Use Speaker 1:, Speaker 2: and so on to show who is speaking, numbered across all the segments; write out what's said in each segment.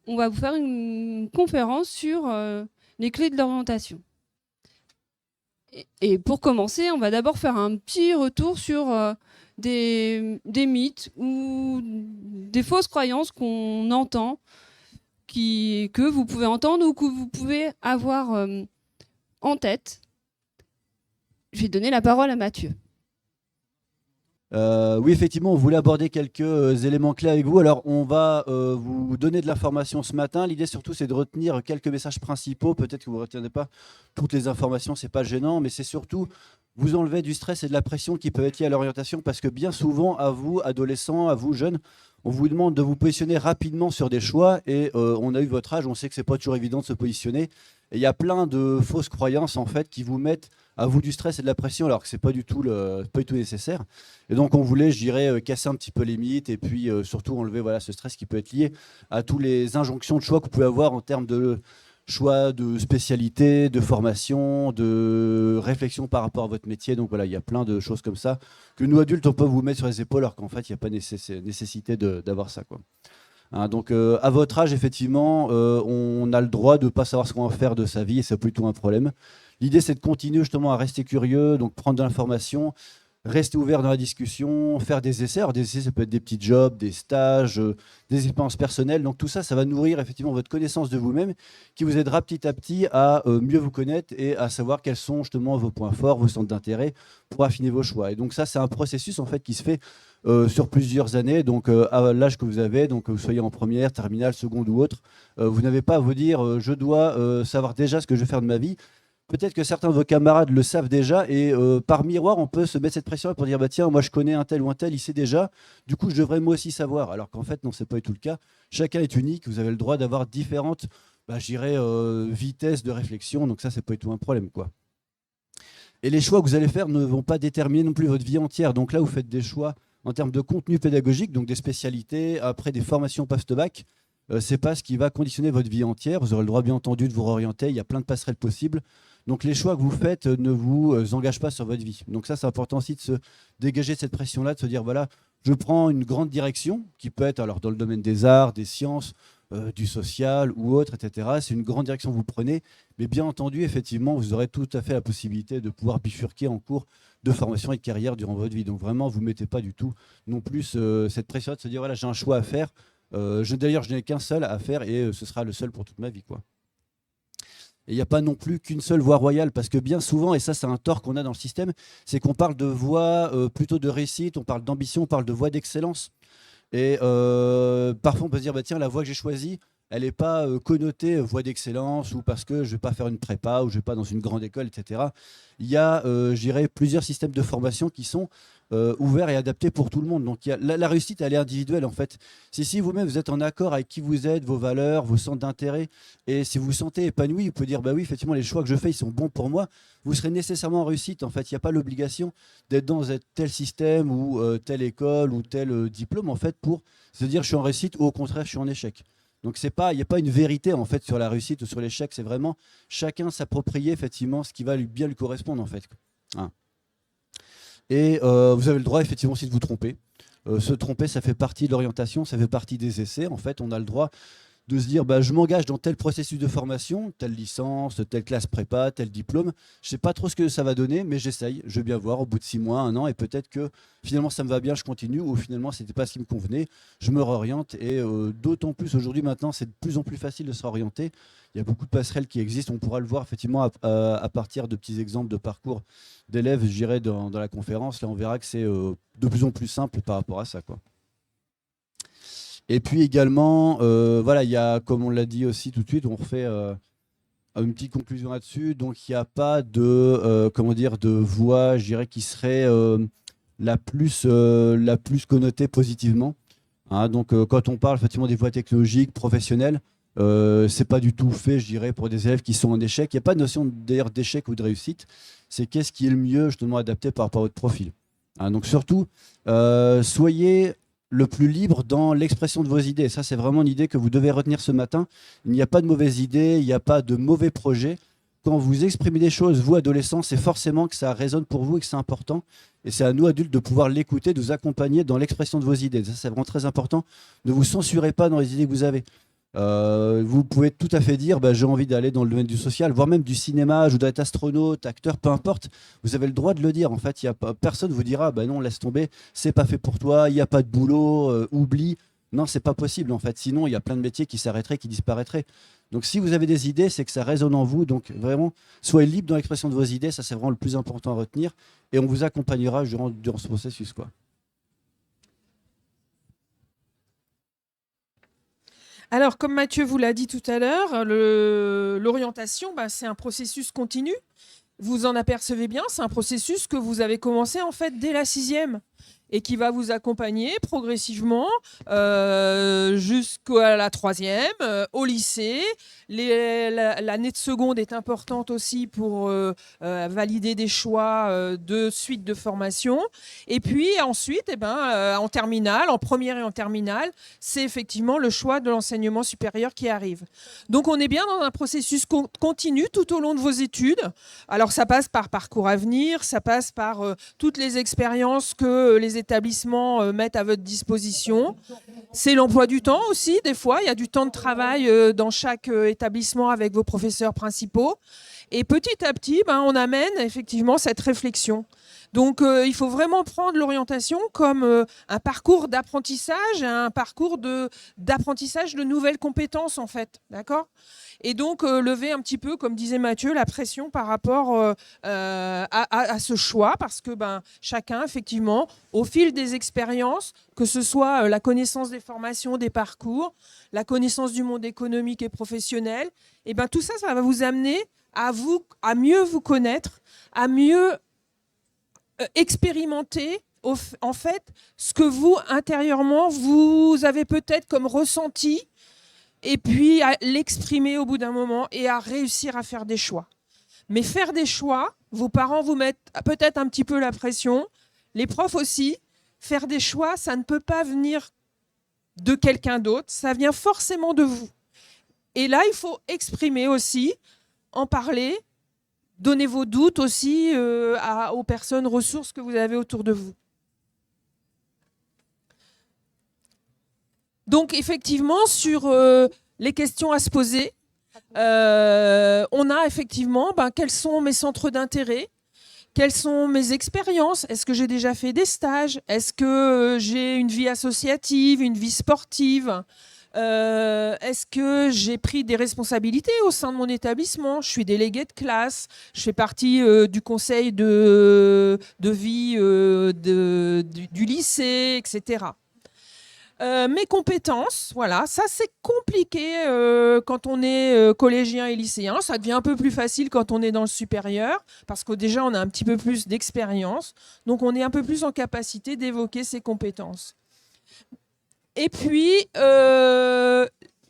Speaker 1: on va vous faire une conférence sur les clés de l'orientation. Et pour commencer, on va d'abord faire un petit retour sur des mythes ou des fausses croyances qu'on entend, que vous pouvez entendre ou que vous pouvez avoir en tête. Je vais donner la parole à Mathieu.
Speaker 2: Oui, effectivement, on voulait aborder quelques éléments clés avec vous. Alors, on va vous donner de l'information ce matin. L'idée, surtout, c'est de retenir quelques messages principaux. Peut-être que vous ne retiendrez pas toutes les informations, ce n'est pas gênant, mais c'est surtout vous enlever du stress et de la pression qui peuvent être liés à l'orientation, parce que bien souvent, à vous, adolescents, à vous, jeunes, on vous demande de vous positionner rapidement sur des choix, et on a eu votre âge, on sait que ce n'est pas toujours évident de se positionner. Et il y a plein de fausses croyances, en fait, qui vous mettent à vous du stress et de la pression, alors que ce n'est pas du tout nécessaire. Et donc, on voulait, je dirais, casser un petit peu les mythes et puis surtout enlever ce stress qui peut être lié à toutes les injonctions de choix que vous pouvez avoir en termes de choix de spécialité, de formation, de réflexion par rapport à votre métier. Donc voilà, il y a plein de choses comme ça que nous, adultes, on peut vous mettre sur les épaules, alors qu'en fait, il n'y a pas nécessité d'avoir ça, quoi. Hein, donc, à votre âge, effectivement, on a le droit de ne pas savoir ce qu'on va faire de sa vie, et c'est plutôt un problème. L'idée, c'est de continuer justement à rester curieux, donc prendre de l'information, rester ouvert dans la discussion, faire des essais. Alors des essais, ça peut être des petits jobs, des stages, des expériences personnelles. Donc tout ça, ça va nourrir effectivement votre connaissance de vous-même, qui vous aidera petit à petit à mieux vous connaître et à savoir quels sont justement vos points forts, vos centres d'intérêt pour affiner vos choix. Et donc ça, c'est un processus en fait qui se fait sur plusieurs années. Donc à l'âge que vous avez, donc que vous soyez en première, terminale, seconde ou autre, vous n'avez pas à vous dire je dois savoir déjà ce que je vais faire de ma vie. Peut-être que certains de vos camarades le savent déjà, et par miroir, on peut se mettre cette pression pour dire bah tiens, moi je connais un tel ou un tel, il sait déjà, du coup je devrais moi aussi savoir. Alors qu'en fait, non, c'est pas du tout le cas. Chacun est unique, vous avez le droit d'avoir différentes, je dirais, vitesses de réflexion, donc ça, c'est pas du tout un problème, quoi. Et les choix que vous allez faire ne vont pas déterminer non plus votre vie entière. Donc là, vous faites des choix en termes de contenu pédagogique, donc des spécialités, après des formations post-bac. C'est pas ce qui va conditionner votre vie entière. Vous aurez le droit, bien entendu, de vous réorienter. Il y a plein de passerelles possibles. Donc les choix que vous faites ne vous engagent pas sur votre vie. Donc ça, c'est important aussi de se dégager de cette pression-là, de se dire, voilà, je prends une grande direction qui peut être alors dans le domaine des arts, des sciences, du social ou autre, etc. C'est une grande direction que vous prenez. Mais bien entendu, effectivement, vous aurez tout à fait la possibilité de pouvoir bifurquer en cours de formation et de carrière durant votre vie. Donc vraiment, vous ne mettez pas du tout non plus cette pression de se dire, voilà, j'ai un choix à faire. D'ailleurs, je n'ai qu'un seul à faire, et ce sera le seul pour toute ma vie, quoi. Et il n'y a pas non plus qu'une seule voie royale, parce que bien souvent, et ça c'est un tort qu'on a dans le système, c'est qu'on parle de voie plutôt de réussite, on parle d'ambition, on parle de voie d'excellence. Et parfois on peut se dire, bah, tiens, la voie que j'ai choisie, elle n'est pas connotée voie d'excellence, ou parce que je ne vais pas faire une prépa, ou je ne vais pas dans une grande école, etc. Il y a, je dirais, plusieurs systèmes de formation qui sont ouverts et adaptés pour tout le monde. Donc la réussite, elle est individuelle, en fait. Si vous-même, vous êtes en accord avec qui vous êtes, vos valeurs, vos centres d'intérêt, et si vous vous sentez épanoui, vous pouvez dire, bah oui, effectivement, les choix que je fais, ils sont bons pour moi, vous serez nécessairement en réussite. En fait, il n'y a pas l'obligation d'être dans tel système ou telle école ou tel diplôme, en fait, pour se dire je suis en réussite, ou au contraire, je suis en échec. Donc il n'y a pas une vérité en fait sur la réussite ou sur l'échec, c'est vraiment chacun s'approprier effectivement ce qui va bien lui correspondre en fait. Hein. Et vous avez le droit effectivement aussi de vous tromper. Se tromper, ça fait partie de l'orientation, ça fait partie des essais. En fait, on a le droit de se dire bah, je m'engage dans tel processus de formation, telle licence, telle classe prépa, tel diplôme. Je ne sais pas trop ce que ça va donner, mais j'essaye. Je veux bien voir au bout de 6 mois, 1 an, et peut-être que finalement ça me va bien, je continue, ou finalement ce n'était pas ce qui me convenait, je me réoriente. Et d'autant plus aujourd'hui, maintenant, c'est de plus en plus facile de se réorienter. Il y a beaucoup de passerelles qui existent. On pourra le voir effectivement à partir de petits exemples de parcours d'élèves, je dirais, dans la conférence. Là, on verra que c'est de plus en plus simple par rapport à ça, quoi. Et puis également, voilà, il y a, comme on l'a dit aussi tout de suite, on refait une petite conclusion là-dessus. Donc il n'y a pas de, comment dire, de voie, je dirais, qui serait la plus connotée positivement. Hein, donc quand on parle effectivement des voies technologiques, professionnelles, c'est pas du tout fait, je dirais, pour des élèves qui sont en échec. Il n'y a pas de notion d'ailleurs d'échec ou de réussite. C'est qu'est-ce qui est le mieux justement adapté par rapport à votre profil. Hein, donc surtout, soyez le plus libre dans l'expression de vos idées. Ça, c'est vraiment une idée que vous devez retenir ce matin. Il n'y a pas de mauvaises idées, il n'y a pas de mauvais projets. Quand vous exprimez des choses, vous, adolescents, c'est forcément que ça résonne pour vous et que c'est important. Et c'est à nous, adultes, de pouvoir l'écouter, de vous accompagner dans l'expression de vos idées. Ça, c'est vraiment très important. Ne vous censurez pas dans les idées que vous avez. Vous pouvez tout à fait dire bah, j'ai envie d'aller dans le domaine du social, voire même du cinéma, je voudrais être astronaute, acteur, peu importe. Vous avez le droit de le dire. En fait, personne ne vous dira bah non, laisse tomber, c'est pas fait pour toi, il n'y a pas de boulot, oublie. Non, c'est pas possible en fait. Sinon, il y a plein de métiers qui s'arrêteraient, qui disparaîtraient. Donc, si vous avez des idées, c'est que ça résonne en vous. Donc, vraiment, soyez libre dans l'expression de vos idées. Ça, c'est vraiment le plus important à retenir. Et on vous accompagnera durant ce processus, quoi.
Speaker 3: Alors, comme Mathieu vous l'a dit tout à l'heure, l'orientation, c'est un processus continu. Vous en apercevez bien, c'est un processus que vous avez commencé en fait dès la 6e et qui va vous accompagner progressivement jusqu'à la 3e, au lycée. L'année de seconde est importante aussi pour valider des choix de suite de formation. Et puis ensuite, en terminale, en première et en terminale, c'est effectivement le choix de l'enseignement supérieur qui arrive. Donc on est bien dans un processus continu tout au long de vos études. Alors ça passe par Parcours Avenir, ça passe par toutes les expériences que les établissements mettent à votre disposition. C'est l'emploi du temps aussi, des fois. Il y a du temps de travail dans chaque établissement avec vos professeurs principaux. Et petit à petit, on amène effectivement cette réflexion. Donc il faut vraiment prendre l'orientation comme un parcours d'apprentissage, un parcours d'apprentissage de nouvelles compétences en fait. D'accord ? Et donc lever un petit peu, comme disait Mathieu, la pression par rapport à ce choix, parce que chacun, effectivement, au fil des expériences, que ce soit la connaissance des formations, des parcours, la connaissance du monde économique et professionnel, et tout ça, ça va vous amener à mieux vous connaître, à mieux expérimenter en fait ce que vous, intérieurement, vous avez peut-être comme ressenti, et puis à l'exprimer au bout d'un moment et à réussir à faire des choix. Mais faire des choix, vos parents vous mettent peut-être un petit peu la pression, les profs aussi. Faire des choix, ça ne peut pas venir de quelqu'un d'autre, ça vient forcément de vous. Et là, il faut exprimer aussi, en parler, donner vos doutes aussi aux personnes ressources que vous avez autour de vous. Donc effectivement, sur les questions à se poser, on a effectivement quels sont mes centres d'intérêt, quelles sont mes expériences, est-ce que j'ai déjà fait des stages, est-ce que j'ai une vie associative, une vie sportive, est-ce que j'ai pris des responsabilités au sein de mon établissement, je suis déléguée de classe, je fais partie du conseil de vie du lycée, etc. Mes compétences, voilà, ça c'est compliqué quand on est collégien et lycéen. Ça devient un peu plus facile quand on est dans le supérieur, parce que déjà on a un petit peu plus d'expérience, donc on est un peu plus en capacité d'évoquer ses compétences. Et puis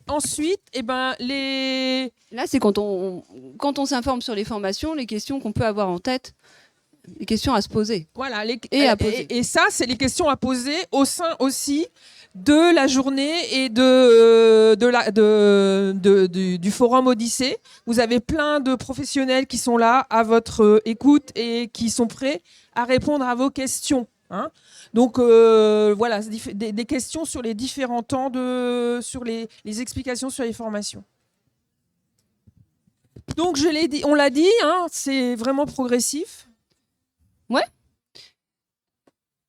Speaker 3: ensuite,
Speaker 1: Là, c'est quand on s'informe sur les formations, les questions qu'on peut avoir en tête, les questions à se poser.
Speaker 3: Voilà,
Speaker 1: et
Speaker 3: ça, c'est les questions à poser au sein aussi de la journée et du forum Odyssée. Vous avez plein de professionnels qui sont là à votre écoute et qui sont prêts à répondre à vos questions. Hein. Donc voilà, des questions sur les différents temps, sur les explications sur les formations. Donc on l'a dit, hein, c'est vraiment progressif.
Speaker 1: Ouais.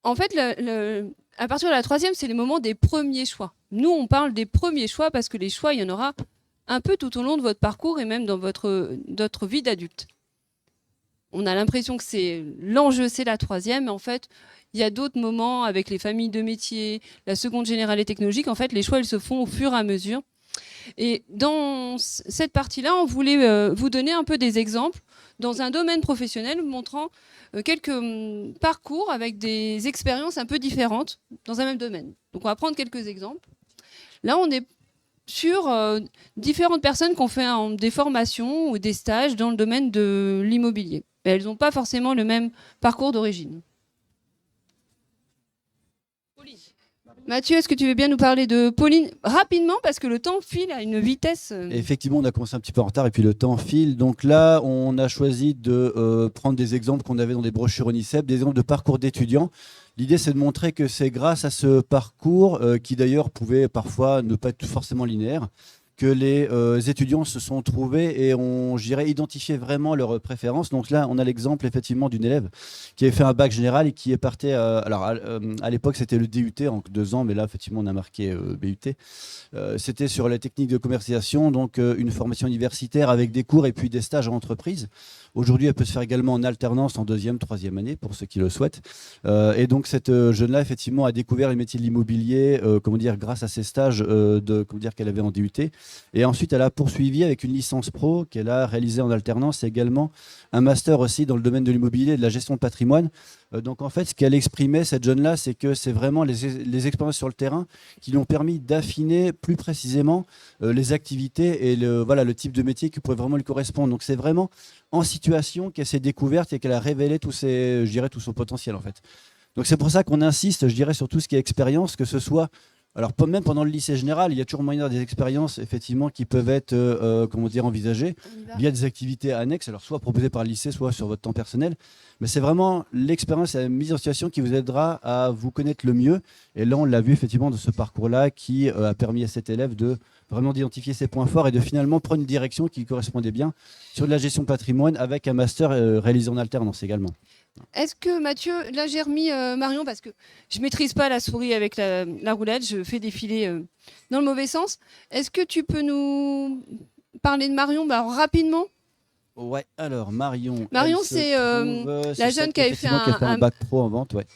Speaker 1: En fait, à partir de la 3e, c'est le moment des premiers choix. Nous, on parle des premiers choix parce que les choix, il y en aura un peu tout au long de votre parcours et même dans votre vie d'adulte. On a l'impression que l'enjeu, c'est la 3e, mais en fait, il y a d'autres moments avec les familles de métiers, la seconde générale et technologique. En fait, les choix, ils se font au fur et à mesure. Et dans cette partie-là, on voulait vous donner un peu des exemples dans un domaine professionnel, montrant quelques parcours avec des expériences un peu différentes dans un même domaine. Donc, on va prendre quelques exemples. Là, on est sur différentes personnes qui ont fait des formations ou des stages dans le domaine de l'immobilier. Mais elles n'ont pas forcément le même parcours d'origine. Mathieu, est-ce que tu veux bien nous parler de Pauline rapidement, parce que le temps file à une vitesse...
Speaker 2: Effectivement, on a commencé un petit peu en retard et puis le temps file. Donc là, on a choisi de prendre des exemples qu'on avait dans des brochures ONICEP, des exemples de parcours d'étudiants. L'idée, c'est de montrer que c'est grâce à ce parcours, qui d'ailleurs pouvait parfois ne pas être forcément linéaire, que les étudiants se sont trouvés et ont, je dirais, identifié vraiment leurs préférences. Donc là, on a l'exemple effectivement d'une élève qui avait fait un bac général et qui est partie. Alors à l'époque, c'était le DUT en 2 ans, mais là, effectivement, on a marqué BUT. C'était sur la technique de commercialisation, donc une formation universitaire avec des cours et puis des stages en entreprise. Aujourd'hui, elle peut se faire également en alternance en 2e, 3e année pour ceux qui le souhaitent. Et donc cette jeune-là, effectivement, a découvert les métiers de l'immobilier, grâce à ces stages qu'elle avait en DUT. Et ensuite, elle a poursuivi avec une licence pro qu'elle a réalisée en alternance et également un master aussi dans le domaine de l'immobilier et de la gestion de patrimoine. Donc en fait, ce qu'elle exprimait, cette jeune-là, c'est que c'est vraiment les expériences sur le terrain qui lui ont permis d'affiner plus précisément les activités et le type de métier qui pourrait vraiment lui correspondre. Donc c'est vraiment en situation qu'elle s'est découverte et qu'elle a révélé tout son potentiel en fait. Donc c'est pour ça qu'on insiste, je dirais, sur tout ce qui est expérience, que ce soit, alors même pendant le lycée général, il y a toujours moyen d'avoir des expériences effectivement qui peuvent être envisagées via des activités annexes, alors soit proposées par le lycée, soit sur votre temps personnel. Mais c'est vraiment l'expérience et la mise en situation qui vous aidera à vous connaître le mieux. Et là, on l'a vu effectivement de ce parcours-là qui a permis à cet élève de vraiment d'identifier ses points forts et de finalement prendre une direction qui correspondait bien sur de la gestion de patrimoine avec un master réalisé en alternance également.
Speaker 1: Est-ce que Mathieu, là j'ai remis Marion parce que je maîtrise pas la souris avec la roulette, je fais défiler dans le mauvais sens. Est-ce que tu peux nous parler de Marion rapidement?
Speaker 2: Ouais, alors Marion.
Speaker 1: Marion, c'est la jeune qui avait fait
Speaker 2: un bac pro en vente, ouais.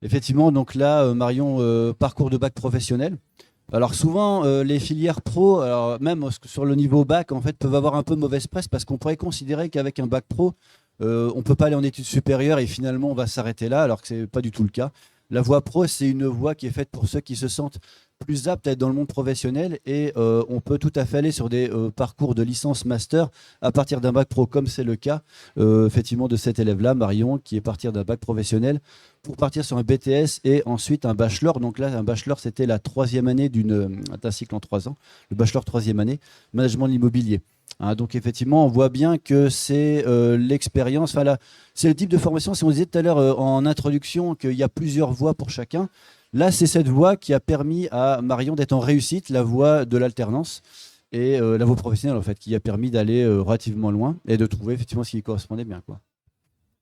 Speaker 2: Effectivement, donc là, Marion, parcours de bac professionnel. Alors souvent, les filières pro, alors même sur le niveau bac, en fait, peuvent avoir un peu mauvaise presse parce qu'on pourrait considérer qu'avec un bac pro, on ne peut pas aller en études supérieures et finalement on va s'arrêter là, alors que ce n'est pas du tout le cas. La voie pro, c'est une voie qui est faite pour ceux qui se sentent plus aptes à être dans le monde professionnel et on peut tout à fait aller sur des parcours de licence master à partir d'un bac pro, comme c'est le cas effectivement de cet élève-là, Marion, qui est parti d'un bac professionnel pour partir sur un BTS et ensuite un bachelor. Donc là, un bachelor, c'était la 3e année d'un cycle en 3 ans, le bachelor 3e année, management de l'immobilier. Donc effectivement, on voit bien que c'est l'expérience, c'est le type de formation, si on disait tout à l'heure en introduction qu'il y a plusieurs voies pour chacun, là c'est cette voie qui a permis à Marion d'être en réussite, la voie de l'alternance et la voie professionnelle en fait, qui a permis d'aller relativement loin et de trouver effectivement ce qui correspondait bien, quoi.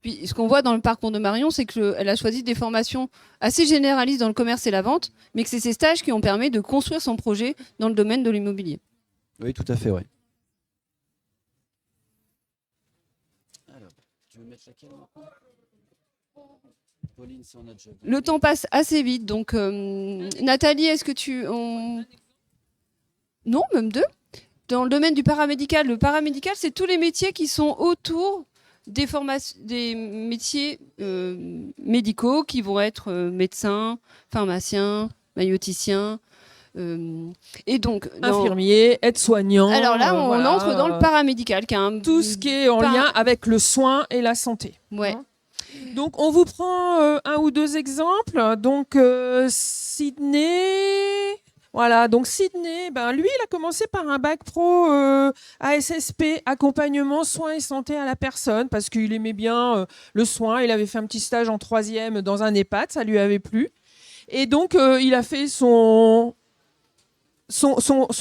Speaker 1: Puis ce qu'on voit dans le parcours de Marion, c'est qu'elle a choisi des formations assez généralistes dans le commerce et la vente, mais que c'est ces stages qui ont permis de construire son projet dans le domaine de l'immobilier.
Speaker 2: Oui, tout à fait, oui. Pauline, c'est en adjoint.
Speaker 1: Le temps passe assez vite, donc Nathalie, est-ce que Non, même 2. Dans le domaine du paramédical, le paramédical, c'est tous les métiers qui sont autour des métiers médicaux qui vont être médecins, pharmaciens, maïoticiens. Et donc
Speaker 3: infirmier, aide-soignant.
Speaker 1: Alors là, on entre dans le paramédical, qui a
Speaker 3: tout ce qui est en lien avec le soin et la santé.
Speaker 1: Ouais.
Speaker 3: Donc on vous prend 1 ou 2 exemples. Donc Sydney. Voilà, donc Sydney, lui, il a commencé par un bac pro ASSP, accompagnement, soins et santé à la personne, parce qu'il aimait bien le soin. Il avait fait un petit stage en 3e dans un EHPAD, ça lui avait plu. Et donc, il a fait son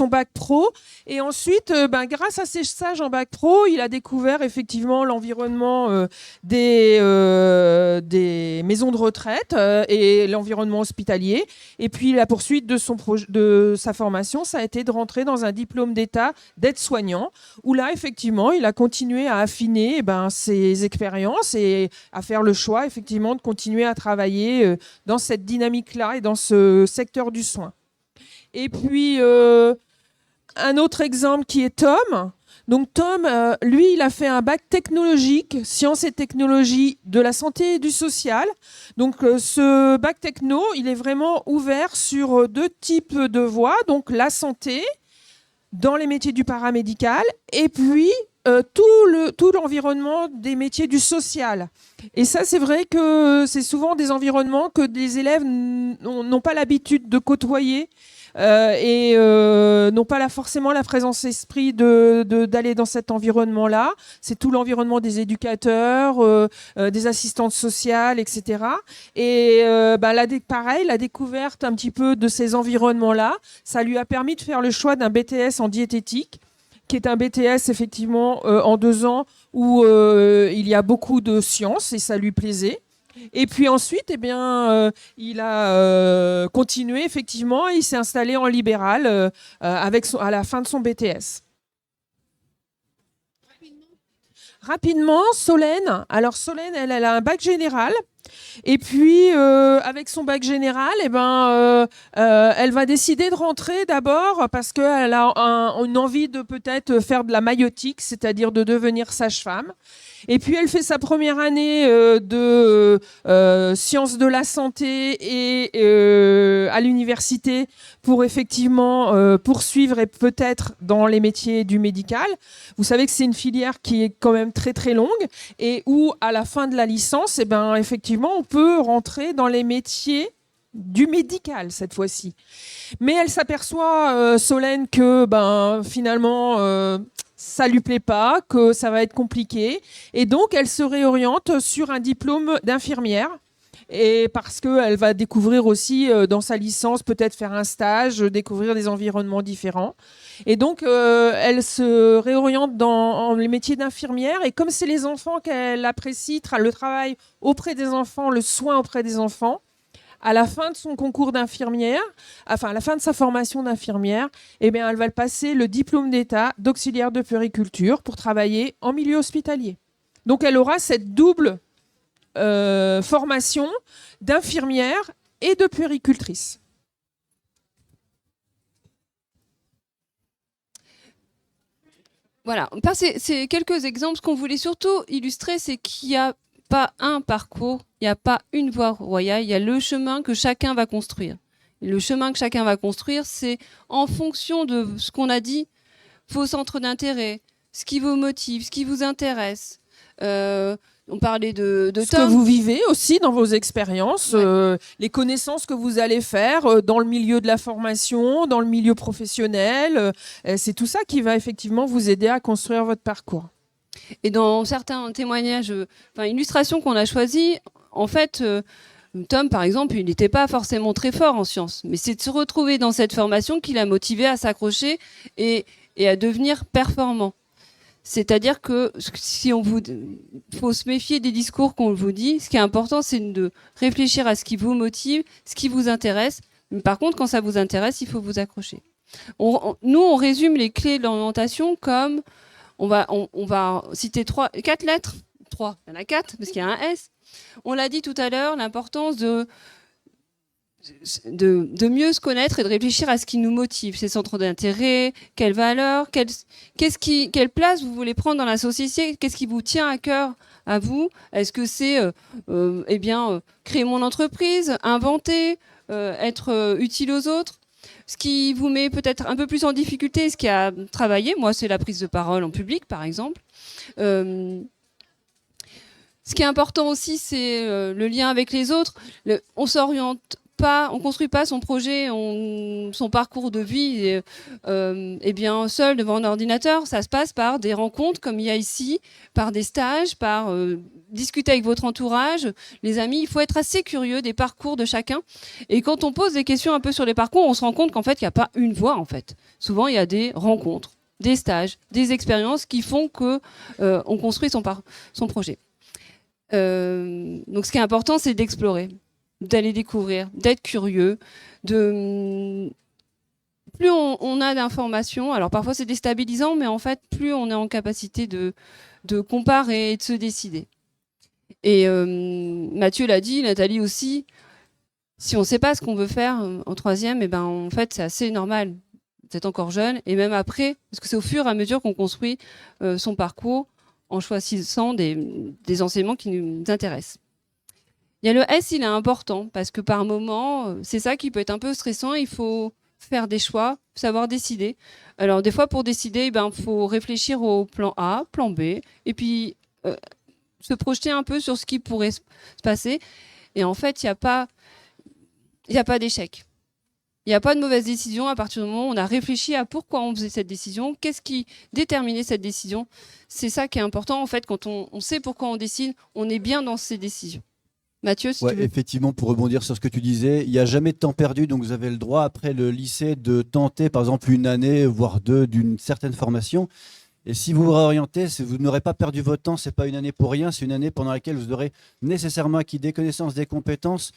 Speaker 3: bac pro et ensuite grâce à ses stages en bac pro, il a découvert effectivement l'environnement des maisons de retraite et l'environnement hospitalier, et puis la poursuite de sa formation, ça a été de rentrer dans un diplôme d'état d'aide-soignant où là effectivement il a continué à affiner ses expériences et à faire le choix effectivement de continuer à travailler dans cette dynamique-là et dans ce secteur du soin. Et puis, un autre exemple qui est Tom. Donc Tom, lui, il a fait un bac technologique, sciences et technologies de la santé et du social. Donc ce bac techno, il est vraiment ouvert sur 2 types de voies. Donc la santé, dans les métiers du paramédical, et puis tout l'environnement des métiers du social. Et ça, c'est vrai que c'est souvent des environnements que des élèves n'ont pas l'habitude de côtoyer. et n'ont pas forcément la présence d'esprit d'aller dans cet environnement-là. C'est tout l'environnement des éducateurs, des assistantes sociales, etc. Et pareil, la découverte un petit peu de ces environnements-là, ça lui a permis de faire le choix d'un BTS en diététique, qui est un BTS effectivement en 2 ans où il y a beaucoup de sciences et ça lui plaisait. Et puis ensuite, il a continué effectivement et il s'est installé en libéral à la fin de son BTS. Rapidement, Solène. Alors Solène, elle a un bac général. Et puis, avec son bac général, elle va décider de rentrer d'abord parce qu'elle a une envie de peut-être faire de la maïeutique, c'est-à-dire de devenir sage-femme. Et puis, elle fait sa première année de sciences de la santé et à l'université pour effectivement poursuivre et peut-être dans les métiers du médical. Vous savez que c'est une filière qui est quand même très très longue et où à la fin de la licence, effectivement, on peut rentrer dans les métiers du médical cette fois-ci. Mais elle s'aperçoit, Solène, que finalement, ça lui plaît pas, que ça va être compliqué. Et donc, elle se réoriente sur un diplôme d'infirmière. Et parce qu'elle va découvrir aussi dans sa licence, peut-être faire un stage, découvrir des environnements différents. Et donc, elle se réoriente dans les métiers d'infirmière. Et comme c'est les enfants qu'elle apprécie, le travail auprès des enfants, le soin auprès des enfants, à la fin de son concours d'infirmière, enfin à la fin de sa formation d'infirmière, elle va passer le diplôme d'État d'auxiliaire de puériculture pour travailler en milieu hospitalier. Donc, elle aura cette double formation d'infirmière et de puéricultrice.
Speaker 1: Voilà, c'est quelques exemples. Ce qu'on voulait surtout illustrer, c'est qu'il n'y a pas un parcours, il n'y a pas une voie royale, il y a le chemin que chacun va construire. Et le chemin que chacun va construire, c'est en fonction de ce qu'on a dit, vos centres d'intérêt, ce qui vous motive, ce qui vous intéresse. On parlait de
Speaker 3: ce que vous vivez aussi dans vos expériences, les connaissances que vous allez faire dans le milieu de la formation, dans le milieu professionnel. C'est tout ça qui va effectivement vous aider à construire votre parcours.
Speaker 1: Et dans certains témoignages, illustrations qu'on a choisies, en fait, Tom, par exemple, il n'était pas forcément très fort en sciences. Mais c'est de se retrouver dans cette formation qui l'a motivé à s'accrocher et à devenir performant. C'est-à-dire que si faut se méfier des discours qu'on vous dit. Ce qui est important, c'est de réfléchir à ce qui vous motive, ce qui vous intéresse. Mais par contre, quand ça vous intéresse, il faut vous accrocher. Nous, on résume les clés de l'orientation comme on va citer 4 lettres. 3, il y en a 4 parce qu'il y a un S. On l'a dit tout à l'heure, l'importance de mieux se connaître et de réfléchir à ce qui nous motive, ses centres d'intérêt, quelles valeurs, quelle place vous voulez prendre dans la société, qu'est-ce qui vous tient à cœur à vous. Est-ce que c'est créer mon entreprise, inventer, être utile aux autres? Ce qui vous met peut-être un peu plus en difficulté, ce qui a travaillé, moi, c'est la prise de parole en public, par exemple. Ce qui est important aussi, c'est le lien avec les autres. On s'oriente pas, on construit pas son projet, son parcours de vie seul devant un ordinateur. Ça se passe par des rencontres comme il y a ici, par des stages, par discuter avec votre entourage, les amis. Il faut être assez curieux des parcours de chacun. Et quand on pose des questions un peu sur les parcours, on se rend compte qu'en fait, il n'y a pas une voie. En fait, souvent, il y a des rencontres, des stages, des expériences qui font que on construit son projet. Donc, ce qui est important, c'est d'explorer, d'aller découvrir, d'être curieux. Plus on a d'informations, alors parfois c'est déstabilisant, mais en fait, plus on est en capacité de comparer et de se décider. Et Mathieu l'a dit, Nathalie aussi, si on ne sait pas ce qu'on veut faire en troisième, en fait, c'est assez normal. Vous êtes encore jeune, et même après, parce que c'est au fur et à mesure qu'on construit son parcours en choisissant des enseignements qui nous intéressent. Il y a le S, il est important, parce que par moment, c'est ça qui peut être un peu stressant, il faut faire des choix, savoir décider. Alors des fois, pour décider, il faut réfléchir au plan A, plan B, et puis se projeter un peu sur ce qui pourrait se passer. Et en fait, il n'y a pas d'échec. Il Il n'y a pas de mauvaise décision à partir du moment où on a réfléchi à pourquoi on faisait cette décision, qu'est-ce qui déterminait cette décision. C'est ça qui est important, en fait, quand on sait pourquoi on décide, on est bien dans ses décisions. Mathieu, si tu veux.
Speaker 2: Effectivement, pour rebondir sur ce que tu disais, il n'y a jamais de temps perdu, donc vous avez le droit, après le lycée, de tenter, par exemple, une année, voire deux, d'une certaine formation. Et si vous vous réorientez, vous n'aurez pas perdu votre temps, ce n'est pas une année pour rien, c'est une année pendant laquelle vous aurez nécessairement acquis des connaissances, des compétences,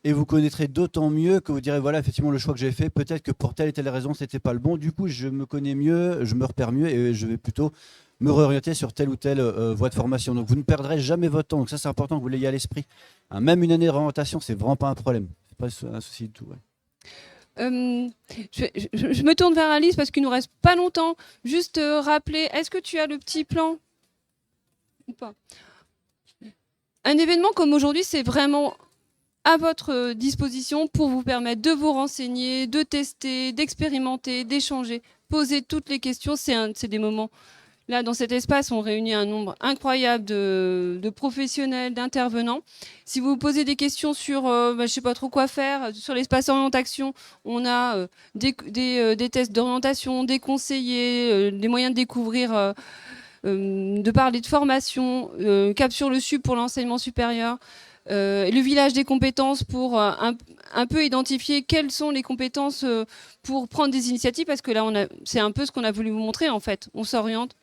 Speaker 2: et vous connaîtrez d'autant mieux que vous direz, voilà, effectivement, le choix que j'ai fait, peut-être que pour telle et telle raison, ce n'était pas le bon. Du coup, je me connais mieux, je me repère mieux, et je vais plutôt me réorienter sur telle ou telle voie de formation. Donc, vous ne perdrez jamais votre temps. Donc, ça, c'est important que vous l'ayez à l'esprit. Hein, même une année de réorientation, c'est vraiment pas un problème. C'est pas un souci du tout. Ouais.
Speaker 1: Je me tourne vers Alice parce qu'il nous reste pas longtemps. Juste rappeler, est-ce que tu as le petit plan ou pas? Un événement comme aujourd'hui, c'est vraiment à votre disposition pour vous permettre de vous renseigner, de tester, d'expérimenter, d'échanger, poser toutes les questions. C'est des moments. Là, dans cet espace, on réunit un nombre incroyable de professionnels, d'intervenants. Si vous vous posez des questions sur, je ne sais pas trop quoi faire, sur l'espace orientation, on a des tests d'orientation, des conseillers, des moyens de découvrir, de parler de formation, Cap sur le Sud pour l'enseignement supérieur, le village des compétences pour un peu identifier quelles sont les compétences pour prendre des initiatives, parce que là, c'est un peu ce qu'on a voulu vous montrer en fait. On s'oriente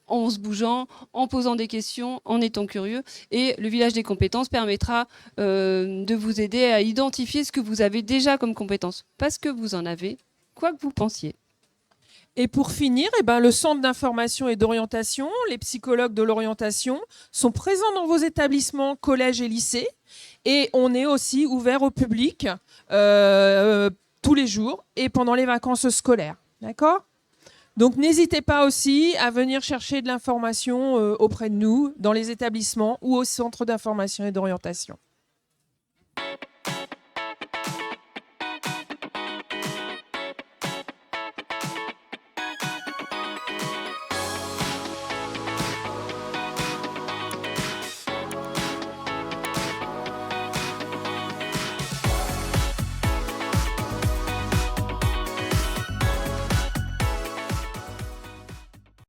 Speaker 1: en se bougeant, en posant des questions, en étant curieux. Et le village des compétences permettra de vous aider à identifier ce que vous avez déjà comme compétences. Parce que vous en avez, quoi que vous pensiez.
Speaker 3: Et pour finir, le centre d'information et d'orientation, les psychologues de l'orientation sont présents dans vos établissements, collèges et lycées. Et on est aussi ouvert au public tous les jours et pendant les vacances scolaires. D'accord ? Donc n'hésitez pas aussi à venir chercher de l'information auprès de nous, dans les établissements ou au centre d'information et d'orientation.